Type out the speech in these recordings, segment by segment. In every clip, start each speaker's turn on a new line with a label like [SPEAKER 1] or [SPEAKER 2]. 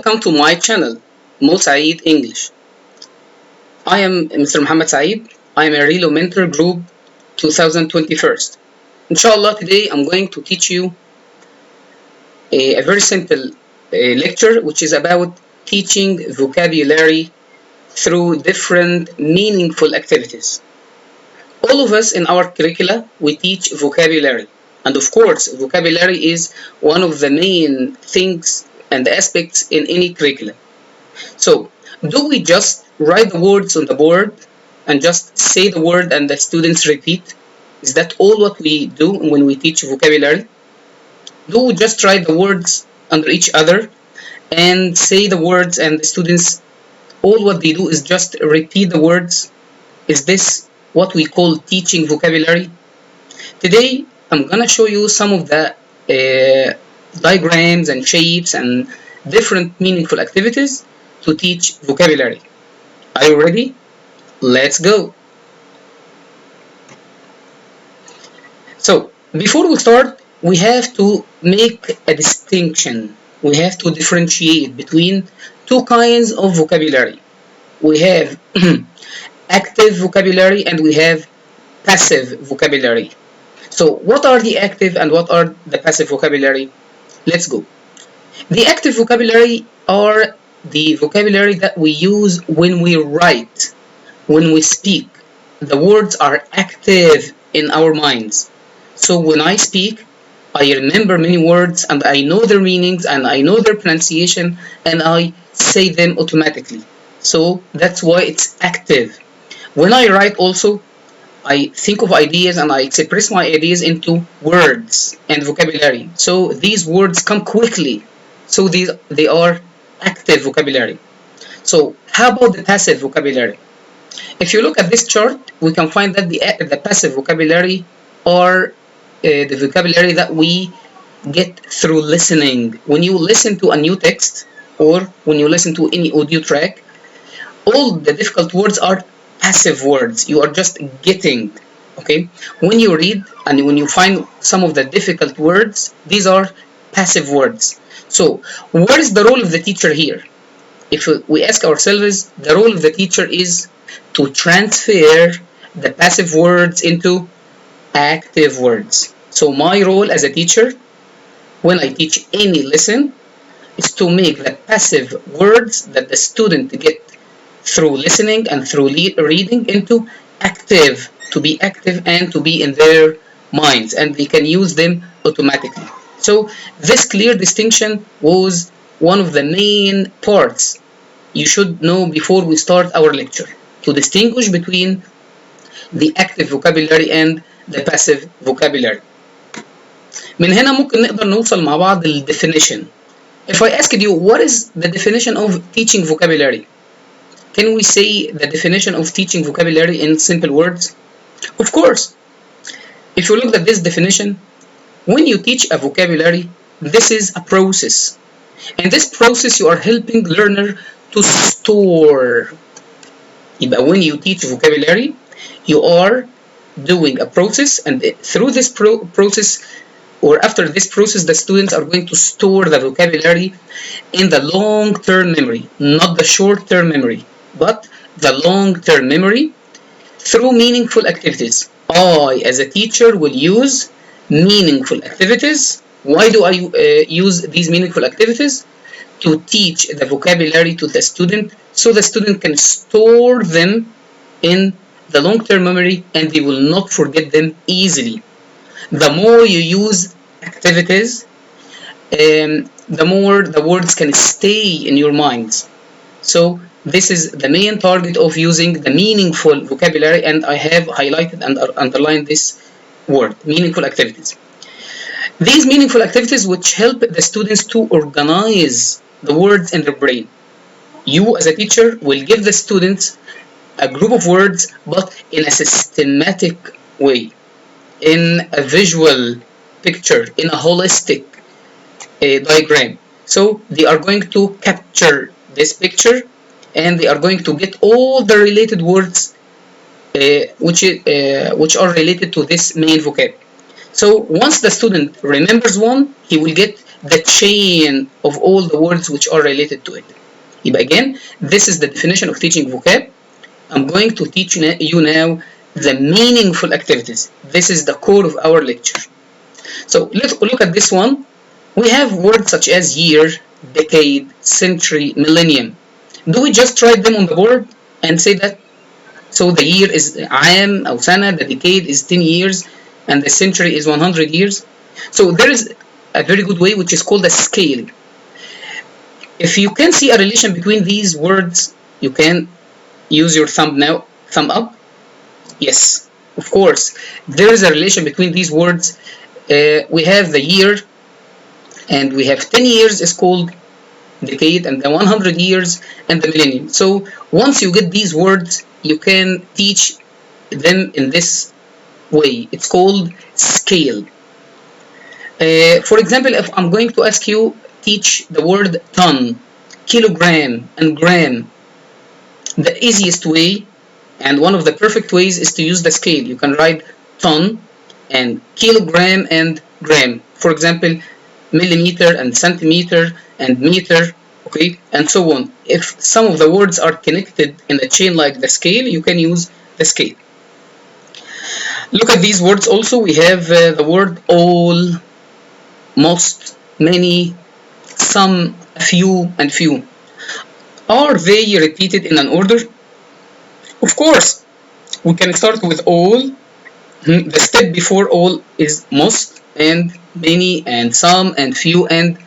[SPEAKER 1] Welcome to my channel, Mo Saeed English. I am Mr. Muhammad Saeed. I am a Relo Mentor Group 2021. Inshallah, today I'm going to teach you a very simple lecture which is about teaching vocabulary through different meaningful activities. All of us in our curricula, we teach vocabulary. And of course, vocabulary is one of the main things and aspects in any curriculum. So, do we just write the words on the board and just say the word and the students repeat? Is that all what we do when we teach vocabulary? Do we just write the words under each other and say the words and the students, all what they do is just repeat the words? Is this what we call teaching vocabulary? Today, I'm gonna show you some of the diagrams and shapes and different meaningful activities to teach vocabulary. Are you ready? Let's go. So, before we start, we have to make a distinction. We have to differentiate between two kinds of vocabulary. We have active vocabulary and we have passive vocabulary. So what are the active and what are the passive vocabulary? Let's go. The active vocabulary are the vocabulary that we use when we write, when we speak. The words are active in our minds. So when I speak, I remember many words and I know their meanings and I know their pronunciation and I say them automatically. So that's why it's active. When I write also, I think of ideas and I express my ideas into words and vocabulary. So these words come quickly. So they are active vocabulary. So how about the passive vocabulary? If you look at this chart, we can find that the passive vocabulary are the vocabulary that we get through listening. When you listen to a new text or when you listen to any audio track, all the difficult words are passive words. You are just getting, okay? When you read and when you find some of the difficult words, these are passive words. So, what is the role of the teacher here? If we ask ourselves, the role of the teacher is to transfer the passive words into active words. So, my role as a teacher, when I teach any lesson, is to make the passive words that the student get through listening and through reading into active, to be active and to be in their minds, and they can use them automatically. So this clear distinction was one of the main parts you should know before we start our lecture, to distinguish between the active vocabulary and the passive vocabulary. من هنا ممكن نقدر نوصل مع بعض definition. If I asked you what is the definition of teaching vocabulary, can we say the definition of teaching vocabulary in simple words? Of course. If you look at this definition, when you teach a vocabulary, this is a process. In this process, you are helping learner to store. But when you teach vocabulary, you are doing a process, and through this process, or after this process, the students are going to store the vocabulary in the long-term memory, not the short-term memory, but the long-term memory through meaningful activities. I, as a teacher, will use meaningful activities. Why do I use these meaningful activities? To teach the vocabulary to the student so the student can store them in the long-term memory and they will not forget them easily. The more you use activities, the more the words can stay in your minds. So this is the main target of using the meaningful vocabulary, and I have highlighted and underlined this word, meaningful activities. These meaningful activities which help the students to organize the words in their brain. You as a teacher will give the students a group of words but in a systematic way, in a visual picture, in a holistic diagram. So they are going to capture this picture and they are going to get all the related words which are related to this main vocab. So once the student remembers one, he will get the chain of all the words which are related to it. يبقى again, this is the definition of teaching vocab. I'm going to teach you now the meaningful activities. This is the core of our lecture. So let's look at this one. We have words such as year, decade, century, millennium. Do we just write them on the board and say that? So the year is عام أو سنة, the decade is 10 years, and the century is 100 years. So there is a very good way which is called a scale. If you can see a relation between these words, you can use your thumb up. Yes, of course, there is a relation between these words. We have the year, and we have 10 years is called decade, and the 100 years and the millennium. So once you get these words, you can teach them in this way. It's called scale. For example, if I'm going to ask you, teach the word ton, kilogram, and gram. The easiest way and one of the perfect ways is to use the scale. You can write ton and kilogram and gram. For example, millimeter and centimeter and meter, okay, and so on. If some of the words are connected in a chain like the scale, you can use the scale. Look at these words also. We have the word all, most, many, some, a few, and few. Are they repeated in an order? Of course. We can start with all. The step before all is most, and many, and some, and few, and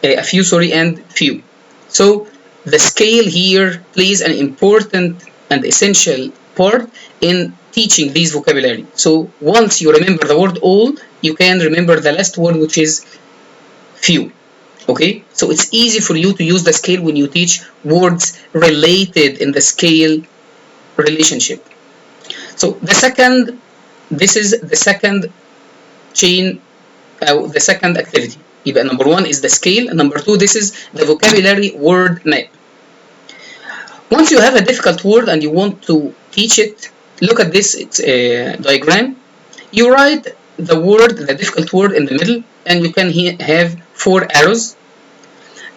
[SPEAKER 1] and few. So the scale here plays an important and essential part in teaching these vocabulary. So once you remember the word all, you can remember the last word, which is few. Okay, so it's easy for you to use the scale when you teach words related in the scale relationship. So this is the second chain, the second activity. يبقى number one is the scale, and number two, this is the vocabulary word map. Once you have a difficult word and you want to teach it, look at this diagram. You write the difficult word in the middle, and you can have 4 arrows.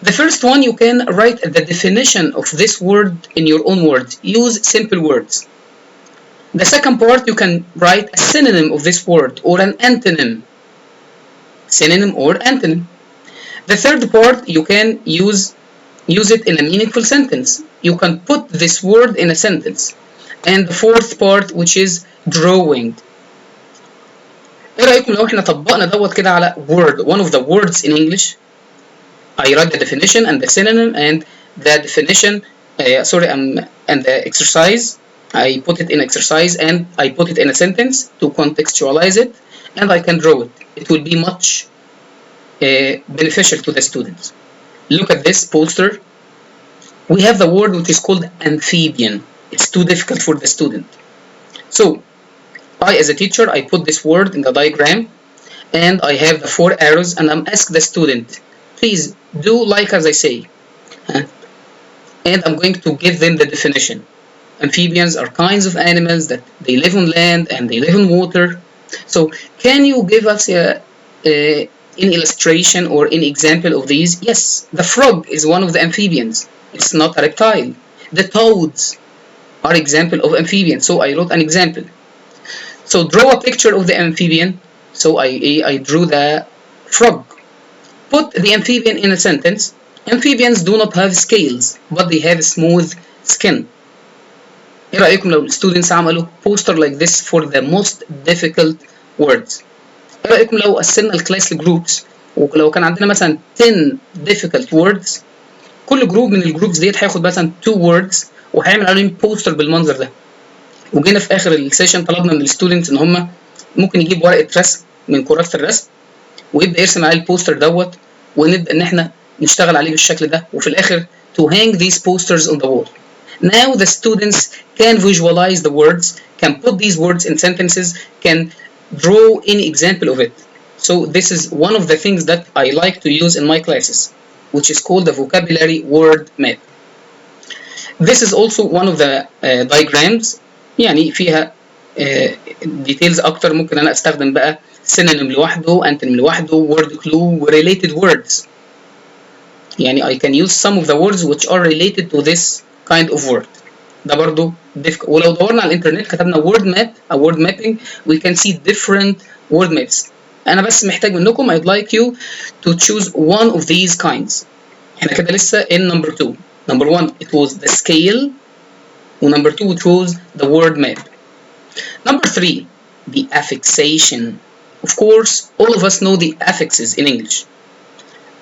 [SPEAKER 1] The first one, you can write the definition of this word in your own words. Use simple words. The second part, you can write a synonym of this word or an antonym. Synonym or antonym. The third part, you can use it in a meaningful sentence. You can put this word in a sentence. And the fourth part, which is drawing. ايه رأيكم لو احنا طبقنا دوت كده على word, one of the words in English? I write the definition and the synonym and the definition, and the exercise. I put it in exercise and I put it in a sentence to contextualize it, and I can draw it. It will be much beneficial to the students. Look at this poster. We have the word which is called amphibian. It's too difficult for the student. So I, as a teacher, I put this word in the diagram, and I have the 4 arrows, and I'm asking the student, please do like as I say. And I'm going to give them the definition. Amphibians are kinds of animals that they live on land and they live in water. So can you give us an illustration or an example of these? Yes, the frog is one of the amphibians. It's not a reptile. The toads are example of amphibians. So I wrote an example. So draw a picture of the amphibian. So I drew the frog. Put the amphibian in a sentence. Amphibians do not have scales, but they have smooth skin. ايه رأيكم لو students عملوا poster like this for the most difficult words؟ ايه رأيكم لو قسمنا الكلاس لجروبس، ولو كان عندنا مثلا 10 difficult words، كل جروب من الجروبس ديت هياخد مثلا 2 words وهيعمل عليهم poster بالمنظر ده. وجينا في اخر السيشن طلبنا من الستودنتس ان هم ممكن يجيب ورقه رسم من كراسه الرسم ويبدا يرسم عليه البوستر دوت، ونبدا ان احنا نشتغل عليه بالشكل ده، وفي الاخر to hang these posters on the wall. Now the students can visualize the words, can put these words in sentences, can draw any example of it. So this is one of the things that I like to use in my classes, which is called the vocabulary word map. This is also one of the diagrams. يعني فيها details اكتر. ممكن انا استخدم بقى synonym لوحده, antonym لوحده, word clue, related words. يعني I can use some of the words which are related to this kind of word. ده برضو ولو دورنا على الانترنت كتبنا word map أو word mapping, we can see different word maps. أنا بس محتاج منكم, I'd like you to choose one of these kinds. احنا كده لسه in number 2. Number 1 it was the scale, و number 2 it was the word map. Number 3 the affixation. Of course all of us know the affixes in English.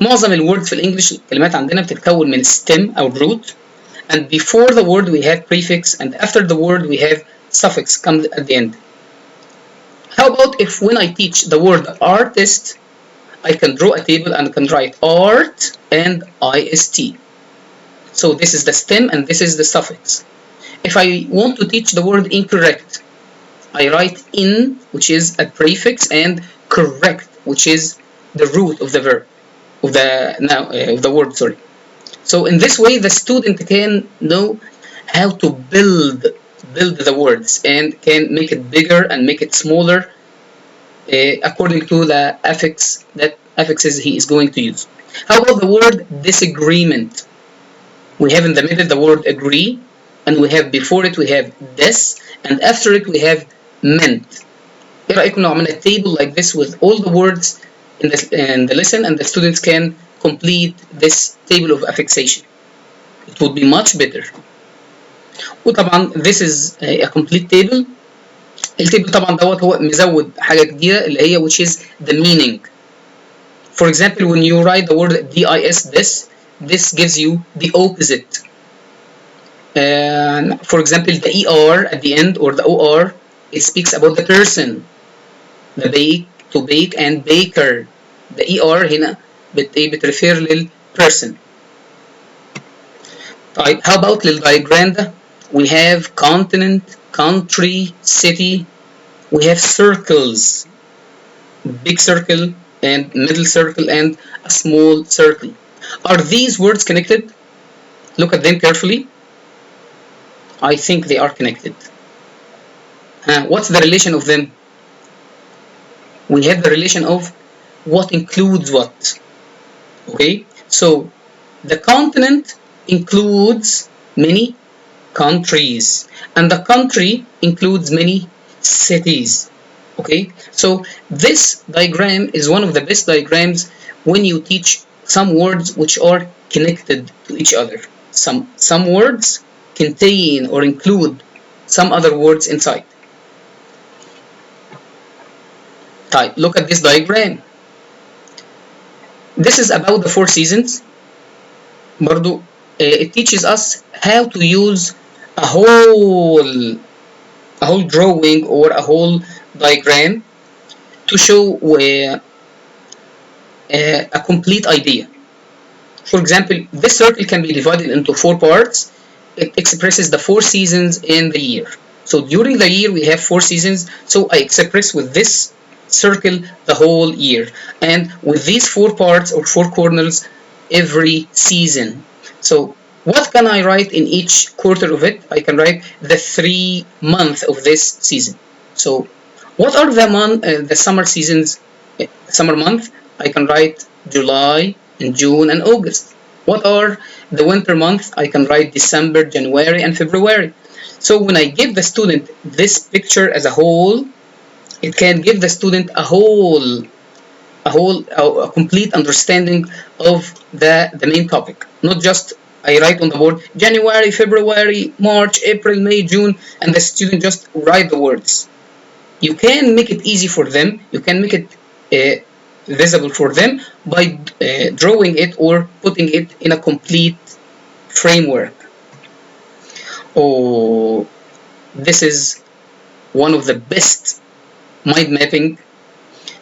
[SPEAKER 1] معظم الwords في الانجليش الكلمات عندنا بتتكون من stem أو root, and before the word we have prefix, and after the word we have suffix comes at the end. How about if when I teach the word artist, I can draw a table and I can write art and ist. So this is the stem and this is the suffix. If I want to teach the word incorrect, I write in, which is a prefix, and correct, which is the root of the verb, of the word, sorry. So in this way, the student can know how to build the words and can make it bigger and make it smaller according to the affixes he is going to use. How about the word disagreement? We have in the middle the word agree, and we have before it we have this, and after it we have meant. إيه رأيكم لو عملنا table like this with all the words in the lesson, and the students can complete this table of affixation? It would be much better. وطبعا this is a complete table. التيبل طبعا دوت هو مزود حاجة جديدة اللي هي which is the meaning. For example, when you write the word dis, this gives you the opposite. For example, the er at the end or the or, it speaks about the person. The bake, to bake, and baker. The er هنا بتريفير للperson. طيب how about للdiagram ده؟ We have continent, country, city. We have circles, big circle and middle circle and a small circle. Are these words connected? Look at them carefully. I think they are connected. What's the relation of them? We have the relation of what includes what. Okay, so the continent includes many countries, and the country includes many cities. Okay, so this diagram is one of the best diagrams when you teach some words which are connected to each other. Some words contain or include some other words inside. Type. Look at this diagram. This is about the 4 seasons. برضو it teaches us how to use a whole drawing or a whole diagram to show a complete idea. For example, this circle can be divided into 4 parts. It expresses the 4 seasons in the year. So during the year we have 4 seasons, so I express with this circle the whole year, and with these 4 parts or 4 corners every season. So what can I write in each quarter of it? I can write the 3 months of this season. So what are the summer seasons, summer month? I can write July and June and August. What are the winter months? I can write December, January and February. So when I give the student this picture as a whole, it can give the student a complete understanding of the main topic. Not just I write on the board January, February, March, April, May, June, and the student just write the words. You can make it easy for them. You can make it visible for them by drawing it or putting it in a complete framework. Oh, this is one of the best mind mapping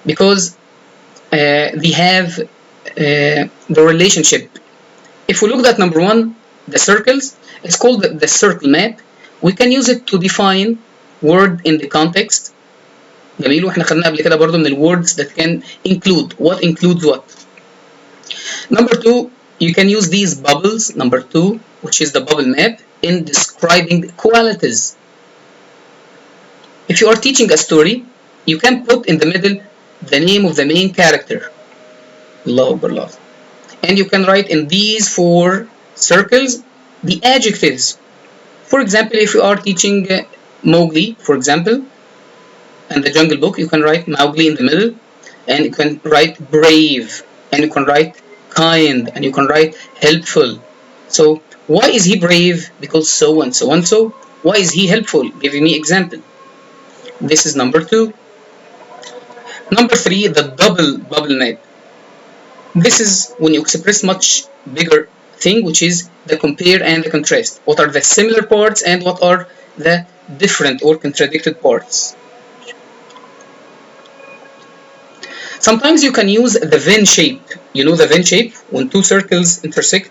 [SPEAKER 1] because they have the relationship. If we look at number 1, the circles, it's called the circle map. We can use it to define word in the context. جميل. واحنا خدنا قبل كده برضو من الwords that can include what includes what. Number 2, you can use these bubbles. Number 2, which is the bubble map, in describing qualities. If you are teaching a story, you can put in the middle the name of the main character. Allah Akbar Allah. And you can write in these 4 circles the adjectives. For example, if you are teaching Mowgli, for example, and the Jungle Book, you can write Mowgli in the middle, and you can write brave, and you can write kind, and you can write helpful. So why is he brave? Because so and so and so. Why is he helpful? Give me example. This is number 2. Number 3, the double bubble map. This is when you express much bigger thing, which is the compare and the contrast. What are the similar parts and what are the different or contradicted parts? Sometimes you can use the Venn shape. You know the Venn shape? When 2 circles intersect.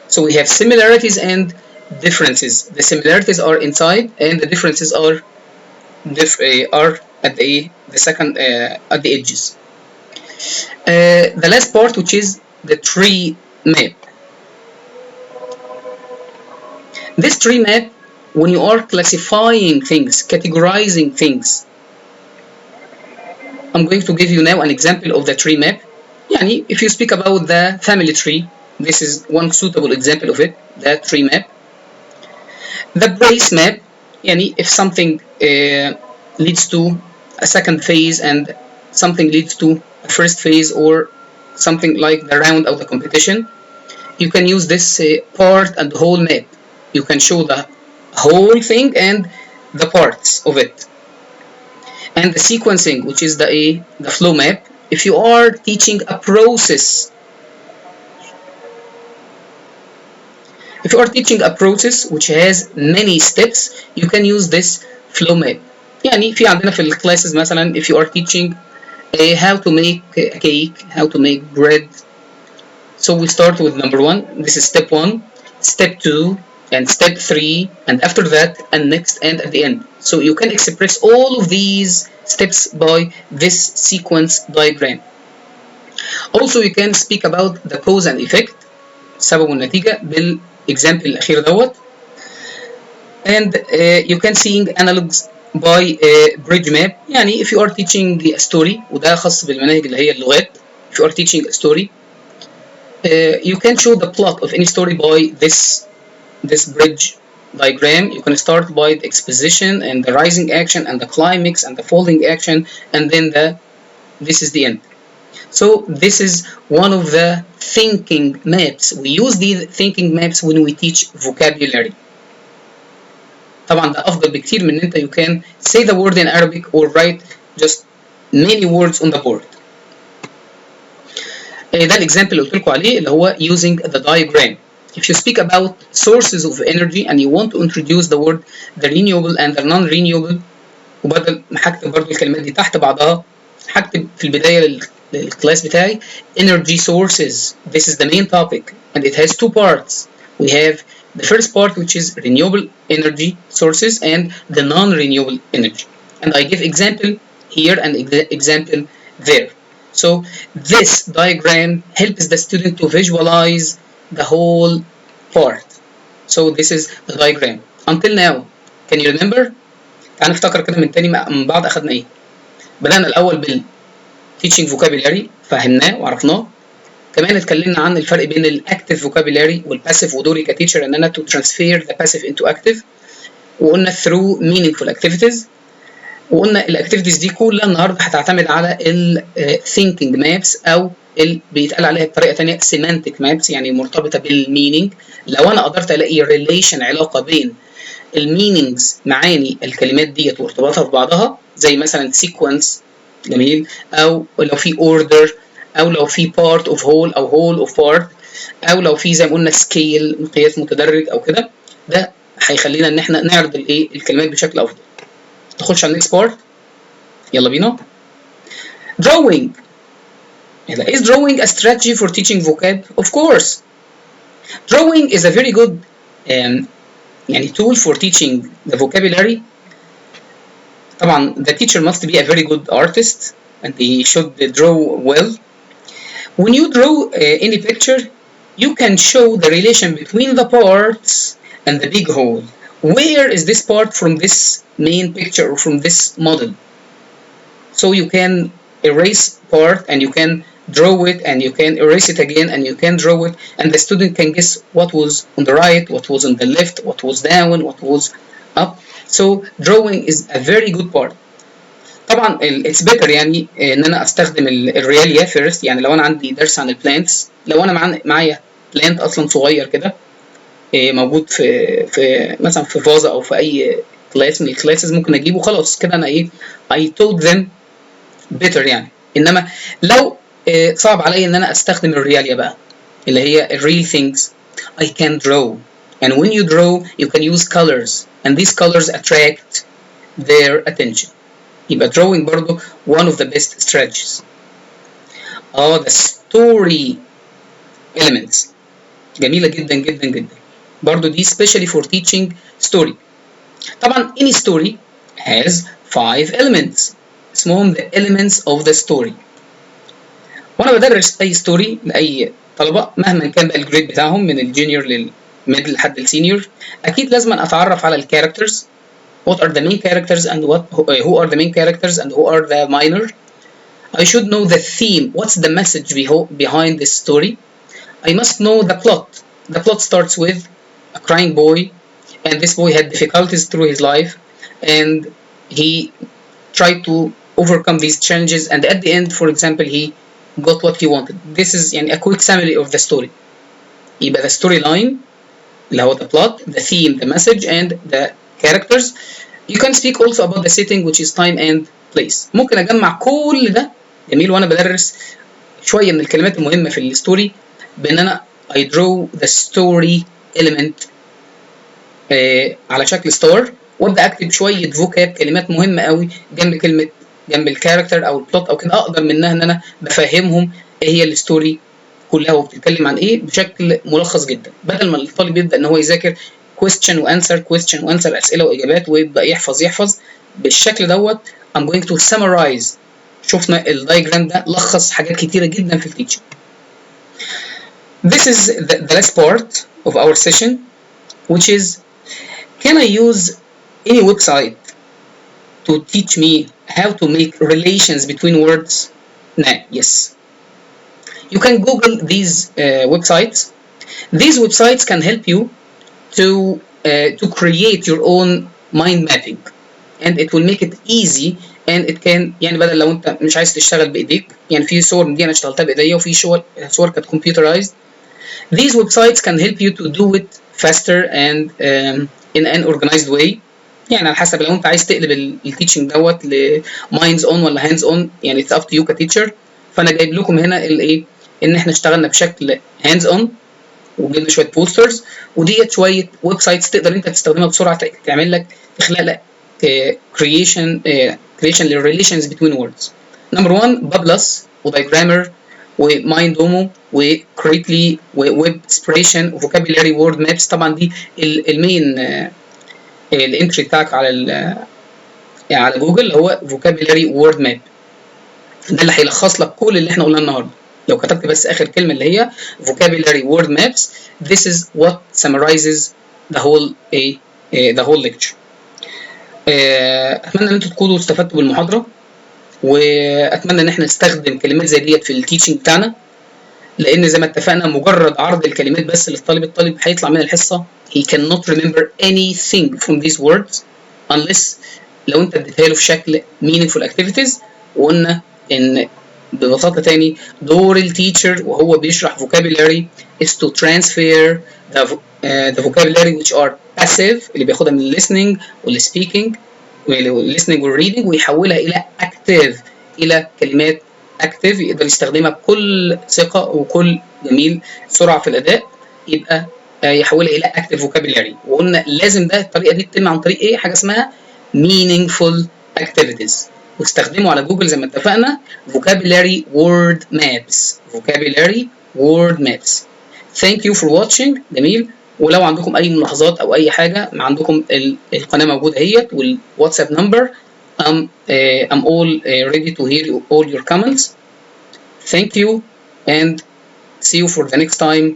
[SPEAKER 1] So we have similarities and differences. The similarities are inside and the differences are at the edges. The last part, which is the tree map. This tree map, when you are classifying things, categorizing things, I'm going to give you now an example of the tree map. Yani, if you speak about the family tree, this is one suitable example of it, the tree map. The brace map, yani, if something leads to a second phase and something leads to a first phase, or something like the round of the competition, you can use this part and whole map. You can show the whole thing and the parts of it. And the sequencing, which is the flow map. If you are teaching a process, which has many steps, you can use this flow map. يعني في عندنا في الكلاسز مثلا if you are teaching how to make a cake, how to make bread. So we start with number 1. This is step 1, step 2, and step 3, and after that, and next, and at the end. So you can express all of these steps by this sequence diagram. Also, you can speak about the cause and effect, سبب والنتيجة, بالexample الأخير دوت. And you can see analogs by bridge map. يعني if you are teaching a story, وده خاص بالمناهج اللي هي اللغات. If you are teaching a story, you can show the plot of any story by this bridge diagram. You can start by the exposition and the rising action and the climax and the folding action, and then this is the end. So this is one of the thinking maps. We use these thinking maps when we teach vocabulary. طبعا ده أفضل بكتير من أنت you can say the word in Arabic or write just many words on the board. ده الإكزامبل اللي قلت لكم عليه اللي هو using the diagram. If you speak about sources of energy and you want to introduce the word the renewable and the non-renewable, وبدل ما هكتب برضه الكلمات دي تحت بعضها هكتب في البداية للكلاس بتاعي energy sources. This is the main topic and it has 2 parts. We have the first part, which is renewable energy sources and the non-renewable energy. And I give example here and example there. So this diagram helps the student to visualize the whole part. So this is the diagram. Until now, can you remember? تعال نفتكر كده من تاني من بعض أخدنا إيه. بدأنا الأول بال teaching vocabulary، فهمناه وعرفناه. كمان اتكلمنا عن الفرق بين الاكتيف vocabulary والباسيف، ودوري كتيتشر ان انا to transfer the passive into active. وقلنا through meaningful activities. وقلنا الاكتيفيتيز دي كلها النهارده هتعتمد على ال thinking maps او بيتقال عليها بطريقه ثانيه semantic maps، يعني مرتبطه بالمينينج. لو انا قدرت الاقي relation، علاقه بين المينينجز، معاني الكلمات ديت وارتباطها في بعضها، زي مثلا sequence، جميل، او لو في order، او لو في part of whole او whole of part، او لو في زي ما قلنا scale، مقياس متدرج او كده. ده هيخلينا ان احنا نعرض الكلمات بشكل افضل. نخش على next part، يلا بينا. drawing. Is drawing a strategy for teaching vocab? Of course. Drawing is a very good يعني tool for teaching the vocabulary. طبعا the teacher must be a very good artist and he should draw well. When you draw any picture, you can show the relation between the parts and the big whole. Where is this part from this main picture or from this model? So you can erase part and you can draw it and you can erase it again and you can draw it, and the student can guess what was on the right, what was on the left, what was down, what was up. So drawing is a very good part. طبعا it's better يعني ان انا استخدم الرياليا فيرست. يعني لو انا عندي درس عن البلانتس، لو انا معايا بلانت اصلا صغير كده موجود في مثلا في فازه او في اي كلاس من الكلاسز، ممكن اجيبه خلاص كده انا ايه I taught them better يعني. انما لو صعب عليا ان انا استخدم الرياليا بقى اللي هي الريل things I can draw, and when you draw you can use colors and these colors attract their attention. يبقى drawing برضو one of the best strategies. the story elements جميلة جدا جدا جدا برضو دي especially for teaching story. طبعا any story has 5 elements اسمهم the elements of the story. وانا بدرس اي ستوري لاي طلبه مهما كان بقى الجريد بتاعهم من الجونيور للميدل لحد السينيور، اكيد لازم اتعرف على الكاركترز. what are the main characters and who are the main characters and who are the minor. I should know the theme, what's the message behind this story. I must know the plot. The plot starts with a crying boy, and this boy had difficulties through his life and he tried to overcome these challenges, and at the end, for example, he got what he wanted. This is يعني a quick summary of the story. يبقى the storyline اللي هو the plot, the theme, the message, and the characters. You can speak also about the setting which is time and place. ممكن اجمع كل ده جميل وانا بدرس شويه من الكلمات المهمه في الستوري بان انا I draw the story element على شكل ستار، وابدا اكتب شويه فوكاب كلمات مهمه قوي جنب الكاركتر او البلوت او كده، اقدر منها ان انا بفهمهم ايه هي الستوري كلها وبتتكلم عن ايه بشكل ملخص جدا، بدل ما الطالب يبدا ان هو يذاكر question وانسر question وانسر اسئله واجابات ويبدا يحفظ بالشكل دوت. I'm going to summarize. شفنا الدايجرام ده لخص حاجات كتيره جدا في التيتشنج. This is the last part of our session, which is, can I use any website to teach me how to make relations between words? Yes. You can Google these websites. These websites can help you to create your own mind mapping, and it will make it easy, and it can يعني بدل لو انت مش عايز تشتغل بايديك، يعني في صور دي انا اشتغلتها بايديا وفي صور كانت computerized. These websites can help you to do it faster and in an organized way. يعني على حسب لو انت عايز تقلب التيتشنج دوت لمايندز اون ولا هاندز اون، يعني it's up to you كتيتشر. فانا جايب لكم هنا الايه ان احنا اشتغلنا بشكل هاندز اون وجبنا شويه بوسترز وديت شويه ويب سايتس تقدر انت تستخدمها بسرعه تعمل لك تخلق لك creation للريليشنز بتوين ووردز. نمبر 1 بابلس ودايجرامر ومايندومو وكريتلي وويب سبريشن وفوكابيلاري وورد مابس. طبعا دي المين الانتري بتاعك على جوجل اللي هو فوكابيلاري وورد ماب، ده اللي هيلخص لك كل اللي احنا قلناه النهارده. لو كتبت بس اخر كلمه اللي هي vocabulary word maps, this is what summarizes the whole lecture. اتمنى ان انتوا تكونوا استفدتوا بالمحاضره، واتمنى ان احنا نستخدم كلمات زي ديت في التيتشنج بتاعنا، لان زي ما اتفقنا مجرد عرض الكلمات بس للطالب، الطالب هيطلع من الحصه he cannot remember anything from these words unless لو انت اديتها له في شكل meaningful activities. وقلنا ان ببساطه تاني دور التيتشر وهو بيشرح vocabulary is to transfer the vocabulary which are passive اللي بياخدها من listening والspeaking والlistening والreading ويحولها الى active، الى كلمات active يقدر يستخدمها بكل ثقه وكل جميل سرعه في الاداء، يبقى يحولها الى active vocabulary. وقلنا لازم ده الطريقه دي تتم عن طريق ايه؟ حاجه اسمها meaningful activities. واستخدموا على جوجل زي ما اتفقنا vocabulary word maps. Thank you for watching. جميل. ولو عندكم اي ملاحظات او اي حاجه عندكم القناه موجوده اهيت والواتساب نمبر. I'm all ready to hear all your comments. Thank you and see you for the next time.